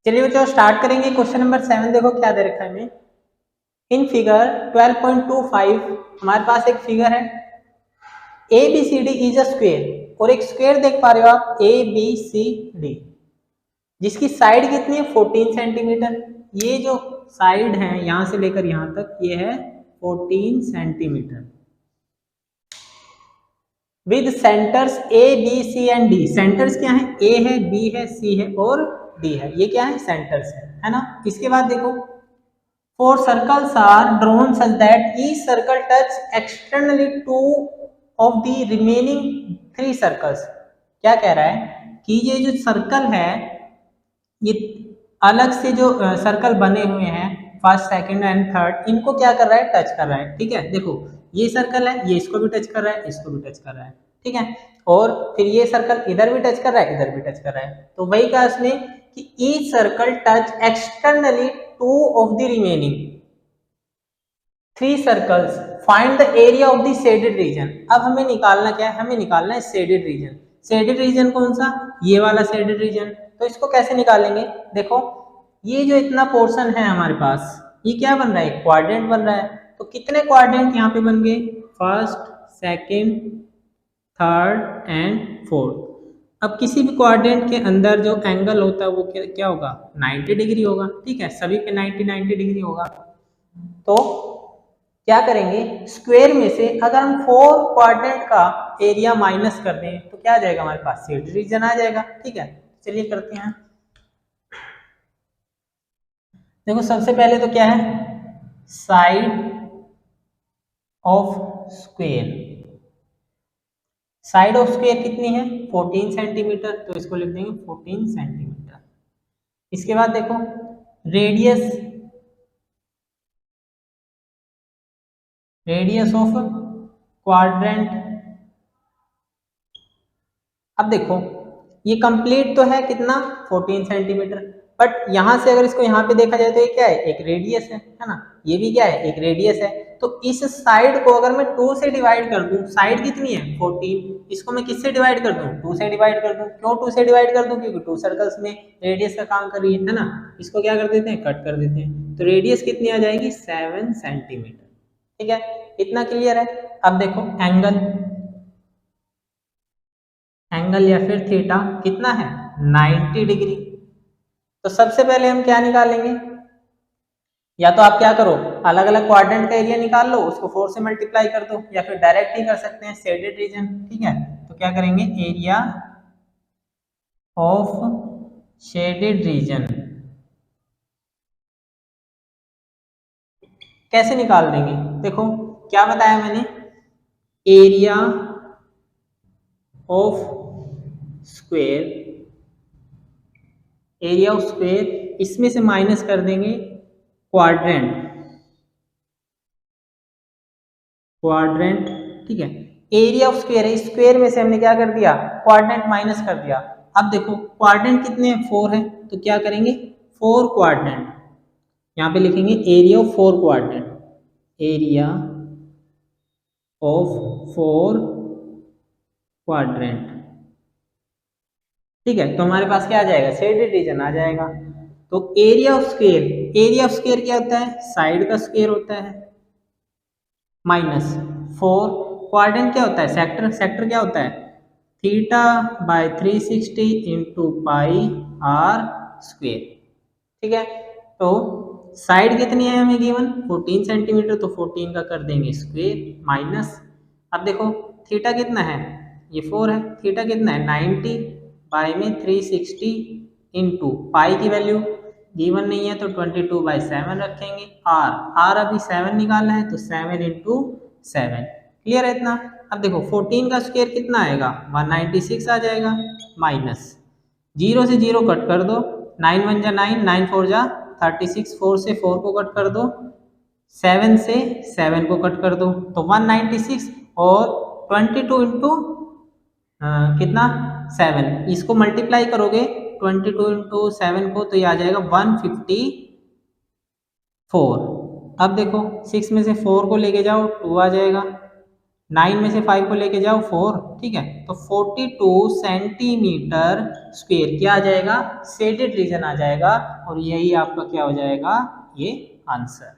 चलिए बच्चों स्टार्ट करेंगे। क्वेश्चन नंबर 7 देखो क्या दे रखा है हमें। इन फिगर 12.25 हमारे पास एक फिगर है A B C D is a square, और एक स्क्वेयर देख पा रहे हो आप ए बी सी डी, जिसकी साइड कितनी है 14 सेंटीमीटर। ये जो साइड है यहां से लेकर यहां तक ये है 14 centimetre with centres A B C and D. Centres क्या है, ए है, बी है, सी है और डी है। ये क्या है, सेंटर्स है ना। इसके बाद देखो four circles are drawn such that each circle touch externally two of the remaining three circles। क्या कह रहा है कि ये जो सर्कल है ये अलग से जो सर्कल बने हुए हैं फर्स्ट सेकंड एंड थर्ड, इनको क्या कर रहा है, टच कर रहा है। ठीक है, देखो ये सर्कल है, ये इसको भी टच कर रहा है, इसको भी टच कर रहा है। ठीक है, और फिर ये सर्कल इधर भी टच कर रहा है, इधर भी टच कर रहा है। तो वही कहा इसमें कि each circle touch externally two of the remaining three circles, find the area of the shaded region. अब हमें निकालना क्या है, हमें निकालना है शेडेड रीजन। शेडेड रीजन कौन सा, ये वाला शेडेड रीजन। तो इसको कैसे निकालेंगे, देखो ये जो इतना पोर्शन है हमारे पास, ये क्या बन रहा है, क्वाड्रेंट बन रहा है। तो कितने क्वाड्रेंट यहाँ पे बन गए, first, second, third and fourth. अब किसी भी क्वाड्रेंट के अंदर जो एंगल होता है वो क्या होगा, 90 डिग्री होगा। ठीक है, सभी पे 90 डिग्री होगा। तो क्या करेंगे, स्क्वायर में से अगर हम 4 क्वाड्रेंट का एरिया माइनस कर दें तो क्या आ जाएगा, हमारे पास शेडेड रीजन आ जाएगा। ठीक है, चलिए करते हैं। देखो सबसे पहले तो क्या है, side of square. Side of square कितनी है, 14 सेंटीमीटर, तो इसको लिख देंगे 14 सेंटीमीटर। इसके बाद देखो रेडियस, रेडियस ऑफ क्वाड्रेंट। अब देखो ये कंप्लीट तो है कितना, 14 सेंटीमीटर, बट यहां से अगर इसको यहाँ पे देखा जाए तो ये क्या है, एक रेडियस है ना। ये भी क्या है, एक रेडियस है। तो इस साइड को अगर मैं 2 से डिवाइड कर दूं, साइड कितनी है 14, इसको मैं किससे डिवाइड कर दूं, 2 से डिवाइड कर दूं। क्यों 2 से डिवाइड कर दूं, क्योंकि 2 सर्कल्स में रेडियस का काम कर रही है ना। इसको क्या कर देते हैं, कट कर देते हैं। तो रेडियस कितनी आ जाएगी, 7 सेंटीमीटर। ठीक है, इतना क्लियर है। अब देखो एंगल, एंगल या फिर थीटा कितना है, 90 डिग्री। तो सबसे पहले हम क्या निकालेंगे, या तो आप क्या करो, अलग अलग क्वाड्रेंट का एरिया निकाल लो, उसको 4 से मल्टीप्लाई कर दो, या फिर डायरेक्ट ही कर सकते हैं शेडेड रीजन। ठीक है, तो क्या करेंगे, एरिया ऑफ शेडेड रीजन कैसे निकाल देंगे। देखो क्या बताया मैंने, area of square, area of square, इसमें से माइनस कर देंगे क्वाड्रेंट, क्वाड्रेंट। ठीक है, एरिया ऑफ स्क्वायर है, स्क्वायर में से हमने क्या कर दिया, क्वाड्रेंट माइनस कर दिया। अब देखो क्वाड्रेंट कितने हैं, 4 है, तो क्या करेंगे 4 क्वाड्रेंट, यहाँ पे लिखेंगे area of 4 quadrant, area of 4 quadrant. ठीक है, तो हमारे पास क्या आ जाएगा, शेडेड रीजन आ जाएगा। तो area of square, area of square क्या होता है, साइड का स्क्वायर होता है, माइनस 4 क्वाड्रेंट क्या होता है, सेक्टर, सेक्टर क्या होता है, theta by 360 into pi r square. ठीक है, तो साइड कितनी है हमें गिवन, 14 सेंटीमीटर, तो 14 का कर देंगे स्क्वायर माइनस। अब देखो थीटा कितना है, ये 4 है, थीटा कितना है 90 पाई में 360 इंटू पाई की वैल्यू गिवन नहीं है तो 22/7 रखेंगे। आर, आर अभी 7 निकालना है, तो 7 इंटू 7। क्लियर है इतना। अब देखो 14 का स्क्वायर कितना आएगा, 196 आ जाएगा, माइनस 0 से 0 कट कर दो, 9 1 जा 9, 9 4 जा 36, 4 से 4 को कट कर दो, 7 से 7 को कट कर दो, तो 196 और 22 इंटू कितना 7, इसको मल्टीप्लाई करोगे 22 इंटू 7 को, तो ये आ जाएगा 154। अब देखो 6 में से 4 को लेके जाओ 2 आ जाएगा, 9 में से 5 को लेके जाओ 4, ठीक है, तो 42 सेंटीमीटर स्क्वायर क्या आ जाएगा, शेडेड रीजन आ जाएगा, और यही आपका क्या हो जाएगा, ये आंसर।